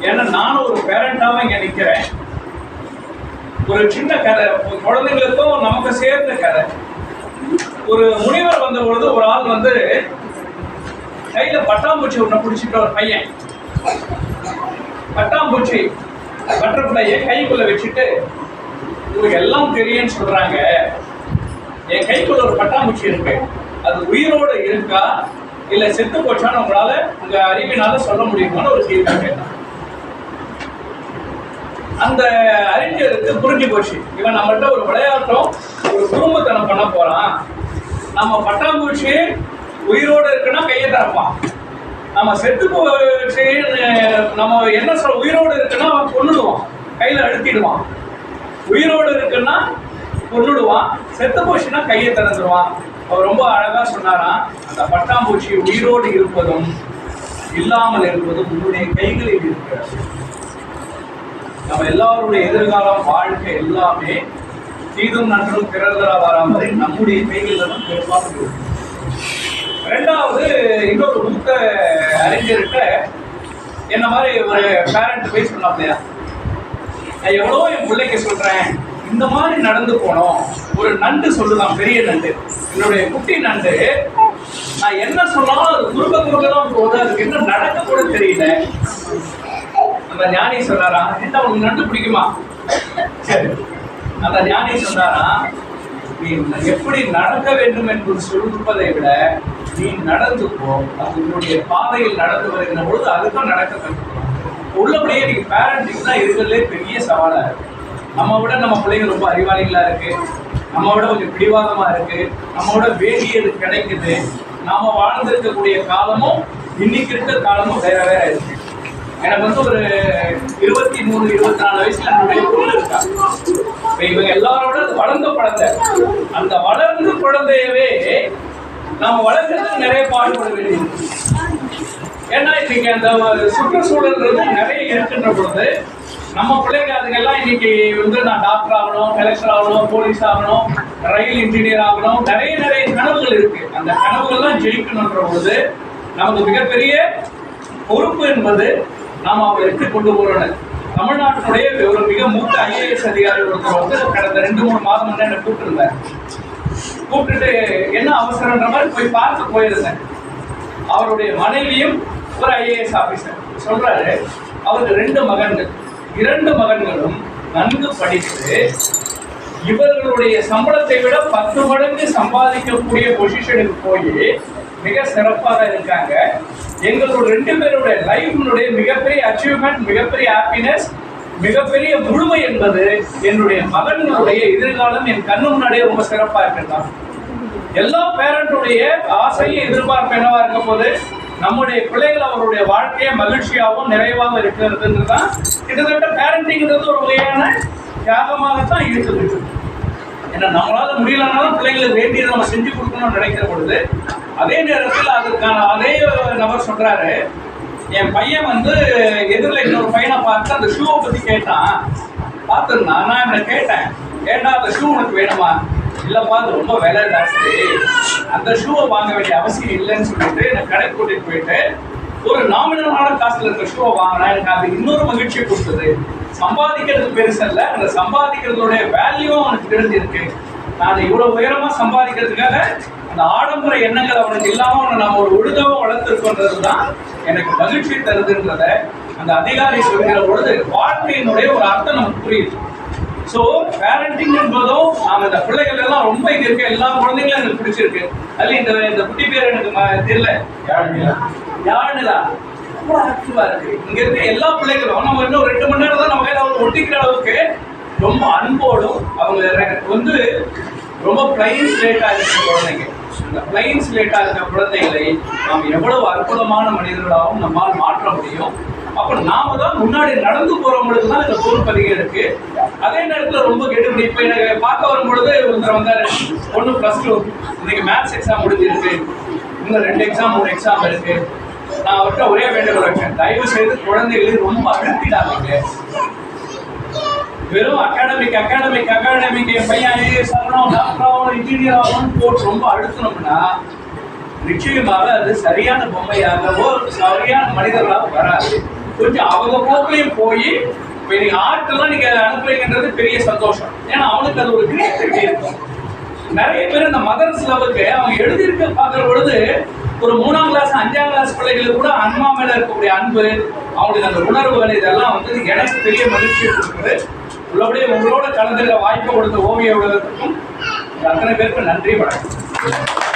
ஏன்னா நானும் ஒரு பேரண்டாவும் இங்க நிக்கிறேன். ஒரு சின்ன கதை, குழந்தைங்களுக்கும் நமக்கு சேர்ந்த கதை. ஒரு முனிவர் வந்த பொழுது ஒரு ஆள் வந்து கையில பட்டாம்பூச்சி ஒண்ணு பிடிச்சிட்டு ஒரு பையன் பட்டாம்பூச்சி பட்டர்ஃப்ளையை கைக்குள்ள வச்சுட்டு, உங்களுக்கு எல்லாம் தெரியும்னு சொல்றாங்க, என் கைக்குள்ள ஒரு பட்டாம்பூச்சி இருக்கு, அது உயிரோடு இருக்கா இல்ல செத்து போச்சான்னு உங்களால உங்க அறிவினால சொல்ல முடியுமான்னு ஒரு கேள்வி கேட்டான். அந்த அறிஞருக்கு புரிஞ்சு போச்சு, இவன் நம்மகிட்ட ஒரு விளையாட்டம் ஒரு குடும்பத்தனம் பண்ண போறான். நம்ம பட்டாம்பூச்சி உயிரோடு இருக்குன்னா கையை திறப்பான், நம்ம செத்து போச்சு நம்ம என்ன சொல்ல உயிரோடு இருக்குன்னா அவன் கொன்னுடுவான், கையில அழுத்திடுவான். உயிரோடு இருக்குன்னா கொன்னுடுவான், செத்து போச்சுன்னா கையை திறந்துடுவான். அவர் ரொம்ப அழகா சொன்னாராம், அந்த பட்டாம்பூச்சி உயிரோடு இருப்பதும் இல்லாமல் இருப்பதும் உன்னுடைய கைகளில் இருக்கிறது. நம்ம எல்லாருடைய எதிர்காலம் வாழ்க்கை எல்லாமே தீதும் நன்றும் பிறந்தரா வராமல் நம்முடைய கைகளில் தான் பெரும்பாலும் இருக்கு. ரெண்டாவது, இன்னொரு மூத்த அறிஞர்கிட்ட என்ன மாதிரி ஒரு பேரண்ட் போய் சொன்னாப்லையா, நான் எவ்வளோ என் பிள்ளைக்கு சொல்றேன், இந்த மாதிரி நடந்து போனோம். ஒரு நண்டு சொல்லுதான், பெரிய நண்டு, என்னுடைய குட்டி நண்டு, நான் என்ன சொன்னாலும் அது குறுக்க தான் போகுது, அதுக்கு என்ன நடக்க கூட தெரியல. அந்த ஞானி சொன்னாரா, என்ன உனக்கு நண்டு பிடிக்குமா? சரி. அந்த ஞானி சொன்னாரா, நீ எப்படி நடக்க வேண்டும் என்று சொல்லுவதை விட நீ நடந்து போ, அது உன்னுடைய பாதையில் நடந்து வருகிற பொழுது அதுதான் நடக்க கற்றுக்கணும். உள்ளபடியே நீங்க பேரண்டிங் தான் இருக்கிறதுலே பெரிய சவாலா இருக்கு. நம்ம விட நம்ம பிள்ளைங்க ரொம்ப அறிவாளிகளா இருக்கு, நம்ம விட கொஞ்சம் பிடிவாதமா இருக்கு, நம்ம விட வேண்டியது கிடைக்குது. நாம வாழ்ந்திருக்கக்கூடிய காலமும் இன்னைக்கு இருக்கிற காலமும் வேற வேற இருக்கு. எனக்கு வந்து ஒரு 23, 24 வயசுல என்னுடைய பொண்ணு இருக்கா. இவங்க எல்லாரோட வளர்ந்த குழந்தை, அந்த வளர்ந்த குழந்தையவே நாம வளர்க்கறதுக்கு நிறைய பாடுபட வேண்டியது. ஏன்னா இன்னைக்கு அந்த சுற்றுச்சூழல்ன்றது நிறைய இருக்கின்ற பொழுது நம்ம பிள்ளைங்க அதுக்கெல்லாம் இன்னைக்கு வந்து நான் டாக்டர் ஆகணும், கலெக்டர் ஆகணும், போலீஸ் ஆகணும், ரயில் இன்ஜினியர் ஆகணும், நிறைய கனவுகள் இருக்கு. அந்த கனவுகள்லாம் ஜெயிக்கணுன்ற பொழுது நமக்கு மிகப்பெரிய பொறுப்பு என்பது நாம் அவர்களுக்கு கொண்டு போறோம். தமிழ்நாட்டினுடைய ஒரு மிக மூத்த IAS அதிகாரி ஒருத்தர் வந்து கடந்த 2-3 மாதம் முன்னே என்னை கூப்பிட்டுருந்தார். கூப்பிட்டுட்டு என்ன அவசரன்ற மாதிரி போய் பார்த்து போயிருந்தேன். அவருடைய மனைவியும் ஒரு IAS ஆபீசர். சொல்றாரு, அவருக்கு 2 மகன்கள், 2 மகன்களும் நன்கு படித்து இவர்களுடைய சம்பளத்தை விட 10 மடங்கு சம்பாதிக்கக்கூடிய பொசிஷனுக்கு போய் மிக சிறப்பாக இருக்காங்க. எங்களோட 2 பேருடைய லைஃபினுடைய மிகப்பெரிய அச்சீவ்மெண்ட், மிகப்பெரிய ஹாப்பினஸ், மிகப்பெரிய முழுமை என்பது என்னுடைய மகன்களுடைய எதிர்காலம் என் கண்ணு முன்னாடியே ரொம்ப சிறப்பா இருக்கலாம். எல்லா பேரண்டுடைய ஆசையும் எதிர்பார்ப்பு என்னவா இருக்க போது நம்முடைய பிள்ளைகள் அவருடைய வாழ்க்கையை மகிழ்ச்சியாகவும் நிறைவாகவும் இருக்கிறதுன்றதுதான் கிட்டத்தட்ட பேரண்டிங்கிறது ஒரு வகையான தியாகமாகத்தான் இருக்குது. ஏன்னா நம்மளால முடியலனாலும் பிள்ளைங்களுக்கு வேண்டியதை நம்ம செஞ்சு கொடுக்கணும்னு நினைக்கிற பொழுது அதே நேரத்தில் அதுக்கான அதே நபர் சொல்றாரு, என் பையன் வந்து எதிரில் இன்னொரு பையனை பார்த்து அந்த ஷூவை பத்தி கேட்டான். பார்த்துருந்தான். நான் என்ன கேட்டேன், ஏண்டா அந்த ஷூ உனக்கு வேணுமா? இல்லப்பா அது ரொம்ப விலை ஜாஸ்தி, அந்த ஷூவை வாங்க வேண்டிய அவசியம் இல்லைன்னு சொல்லிட்டு எனக்கு கடைக்கு கூட்டிட்டு போயிட்டு ஒரு நாமினலான காசுல இருக்க ஷூவை வாங்கினா எனக்கு அது இன்னொரு மகிழ்ச்சியை கொடுத்தது. சம்பாதிக்கிறது பெருசல்ல, அந்த சம்பாதிக்கிறதுடைய வேல்யூவும் அவனுக்கு தெரிஞ்சிருக்கு. நான் இவ்வளவு உயரமா சம்பாதிக்கிறதுக்காக அந்த ஆடம்பர எண்ணங்கள் அவனுக்கு இல்லாம அவனை நம்ம ஒரு ஒழுங்காக வளர்த்துருக்கோன்றது தான் எனக்கு மகிழ்ச்சி தருதுன்றத அந்த அதிகாரி சொல்கிற பொழுது வாழ்க்கையினுடைய ஒரு அர்த்தம் நமக்கு புரியுது. ஸோ பேரண்டிங் என்பதும் நாம இந்த பிள்ளைகள் எல்லாம் ரொம்ப இங்க இருக்க எல்லா குழந்தைங்களும் எனக்கு பிடிச்சிருக்கு. அதுல இந்த குட்டி பேர் எனக்கு தெரியல, யாழ்நிலா ரொம்ப ஆக்டிவா இருக்கு. இங்க இருக்க எல்லா பிள்ளைகளும் நம்ம இன்னும் 2 மணி நேரம் தான் நம்ம கையில அவங்க ஒட்டிக்கிற அளவுக்கு ரொம்ப அன்போடும் அவங்க வந்து ரொம்ப பிளைன் ஸ்லேட்டா இருக்கிற குழந்தைங்க. இந்த பிளைன் ஸ்லேட்டா இருக்கிற குழந்தைகளை நாம் எவ்வளவு அற்புதமான மனிதர்களாகவும் நம்மால் மாற்ற முடியும். அப்ப நாம தான் முன்னாடி நடந்து போறவங்களுக்கு தான் இந்த பொறுப்பு அதிகம் இருக்கு. அதே நேரத்தில் ரொம்ப கெடுபடி. இப்ப எனக்கு பார்க்க வரும்பொழுது ஒருத்தர் வந்தாரு, ஒன்று +2, இன்னைக்கு மேத்ஸ் எக்ஸாம் முடிஞ்சிருக்கு, இன்னும் 2 எக்ஸாம் 3 எக்ஸாம் இருக்கு. நான் அவர்கிட்ட ஒரே வேண்டுகோள் வைப்பேன், தயவு செய்து குழந்தைகளை ரொம்ப அழுத்திடாதீங்க. வெறும் அகாடமிக் என் பையன் IAS ஆகணும், டாக்டர் ஆகணும், இன்ஜினியர் ஆகணும்னு போட்டு ரொம்ப அழுத்தணும்னா நிச்சயமாக அது சரியான பொம்மையாகவோ சரியான மனிதர்களாக வராது. கொஞ்சம் அவங்க போக்கிலையும் போய் நீங்க ஆர்ட்லாம் நீங்க அனுப்புறீங்கன்றது பெரிய சந்தோஷம். ஏன்னா அவனுக்கு அது ஒரு கிரியேட்டிவிட்டி இருக்கும். நிறைய பேர் இந்த மதர்ஸ் லெவலுக்கு அவங்க எழுதியிருக்க பார்க்குற பொழுது ஒரு 3ஆம் கிளாஸ் 5ஆம் கிளாஸ் பிள்ளைகளுக்கு கூட அம்மா மேல இருக்கக்கூடிய அன்பு, அவங்களுக்கு அந்த உணர்வுகள் இதெல்லாம் வந்து எனக்கு பெரிய மகிழ்ச்சியை கொடுக்குது. உள்ளபடியே உங்களோட கலந்துக்கிற வாய்ப்பு கொடுத்த ஓவிய உலகத்துக்கும் அத்தனை பேருக்கு நன்றி, வணக்கம்.